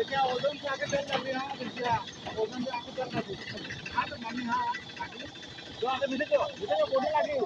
क्या ओजन से आगे चल रही है देखिए ओजन से आगे चल रही है हां तो मम्मी हां आगे जो आगे मिले तो बोलने लगी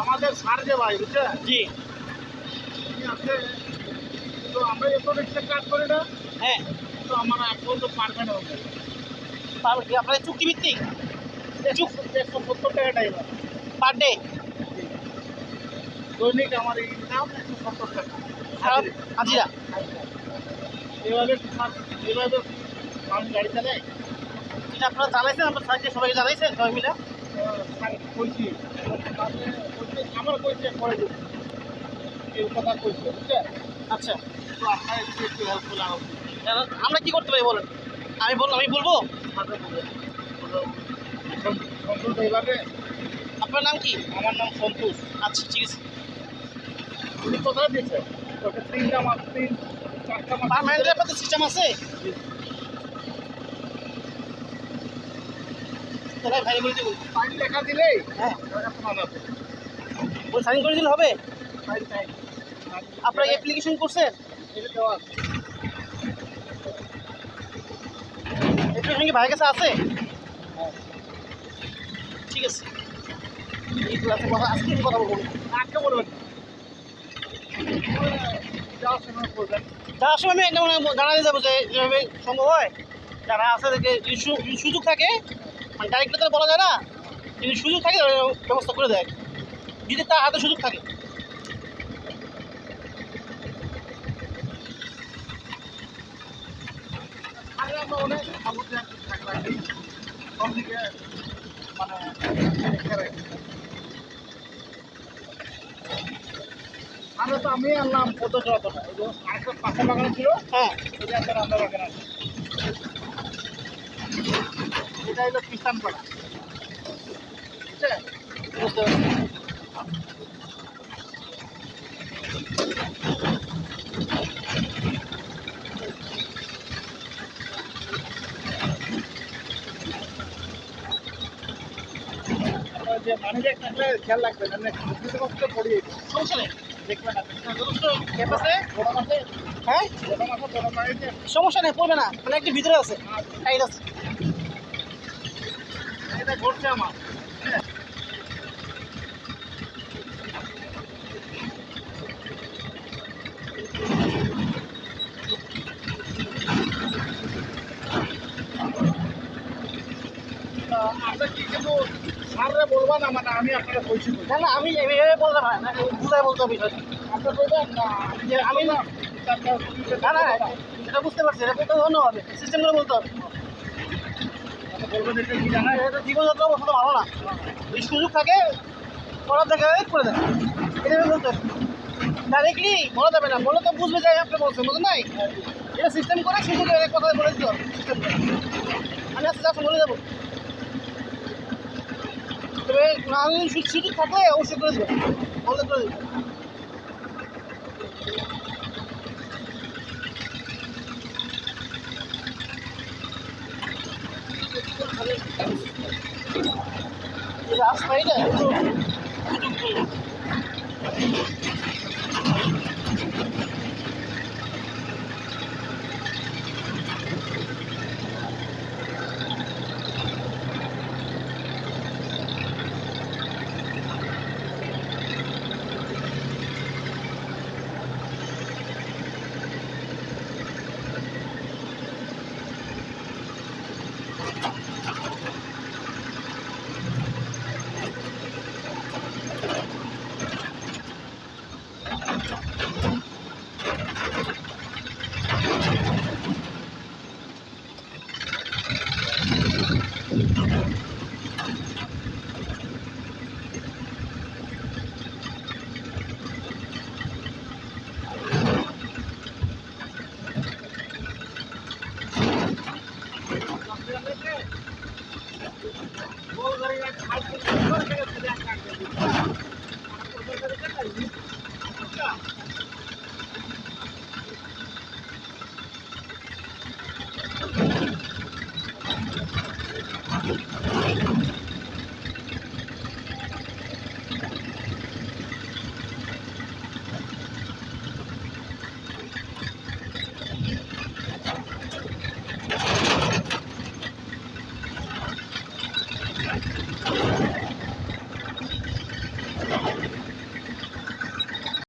আমাদের সার যে ভাই বুঝছেন জি আছে তো আমরা এত রেটে কাজ করি না হ্যাঁ তো আমার এখন তো পারবে না তারপর কি আপনাদের চুক্তিভিত্তিক 170 টাকা ড্রাইভার পার ডে দৈনিক আমার ইনকাম 170 টাকা হাজিরা এভাবে এভাবে আমি গাড়ি চালাই যেটা আপনারা জানাইছেন আপনার স্যারকে সবাইকে জানাইছেন সবাই মিলে কইছি আমার কইছে পরে দিচ্ছি এই কথা কইছে বুঝছেন আচ্ছা তো আপনার একটু হেল্প করলে আমরা কি করতে পারি বলেন আমি বলবো সন্তোষ ড্রাইভারে আপনার নাম কি আমার নাম সন্তোষ আচ্ছা ঠিক আছে উনি কোথায় দিয়েছে ওটা 3টা মাস 4টা মাস পার্মানেন্টের আপনাদের সিস্টেম আছে তাহলে ভাই বলে দেবো ফাইল লেখা দিলেই হ্যাঁ আপনার আছে ওই সাইন করে দিলে হবে ফাইল টাইম আপনারা অ্যাপ্লিকেশন করছেন এটা দেওয়া আছে অ্যাপ্লিকেশন কি ভাইয়ের কাছে আছে ঠিক আছে এইগুলো আছে কথা আজকে কথা বলবো আজকে বলবেন যাওয়ার সময় বলবেন যাওয়ার সময় আমি যেমন জানাতে যাবো যে যেভাবে সম্ভব হয় যারা আছে তাদেরকে যদি সুযোগ থাকে মানে ডাইরেক্টলি তারা বলা যায় না যদি সুযোগ থাকে ব্যবস্থা করে দেয় যদি তার হাতে সুযোগ থাকে আগে আমরা অনেক সামুদ্রে থাকলাম সব দিকে মানে আমরা তো আমি আনলাম কত যত না ওই যে আরেকটা পাশে বাগান ছিল হ্যাঁ এটা একটা রান্না বাগান আছে এটা হলো কিষান পাড়া বুঝছেন বুঝতে পারছি যে মানিব্যাগ থাকলে খেয়াল রাখবেন, আপনি বুঝতে পারতে পড়িয়ে সমস্যা নেই, দেখবেন আপনি। যথেষ্ট গ্যাপ আছে। বড় মাসে হ্যাঁ, বড় মারিতে সমস্যা নেই, পড়বে না, মানে একটু ভিতরে আছে, টাইট আছে। এটা ঘটছে আমার। আপনার কি কিন্তু স্যাররা বলবা না, মানে আমি আপনারা বলছি তো। না না, আমি এভাবে বলতে পারি না, বুঝাই বলতে হবে বিষয়টা। আপনার বলবেন না যে আমি না, না না, এটা বুঝতে পারছি, এটা বলতে অন্য হবে, সিস্টেম করে বলতে হবে। বলবেন এটা কি জানা, এটা জীবনযাত্রা অবস্থা তো ভালো না, যদি সুযোগ থাকে করার দেখা করে দেন, এভাবে বলতে হবে। ডাইরেক্টলি বলা যাবে না, বলে তো বুঝবে যাই আপনি বলছেন, বুঝলেন নাই? এটা সিস্টেম করে সুযোগ এক কথা বলে দিতে হবে, সিস্টেম করে। আমি আজকে যাচ্ছি বলে দেবো, তবে না হলে সুযোগ থাকলে অবশ্যই করে দেবেন, বলতে করে দেবেন। রাস্তা এটা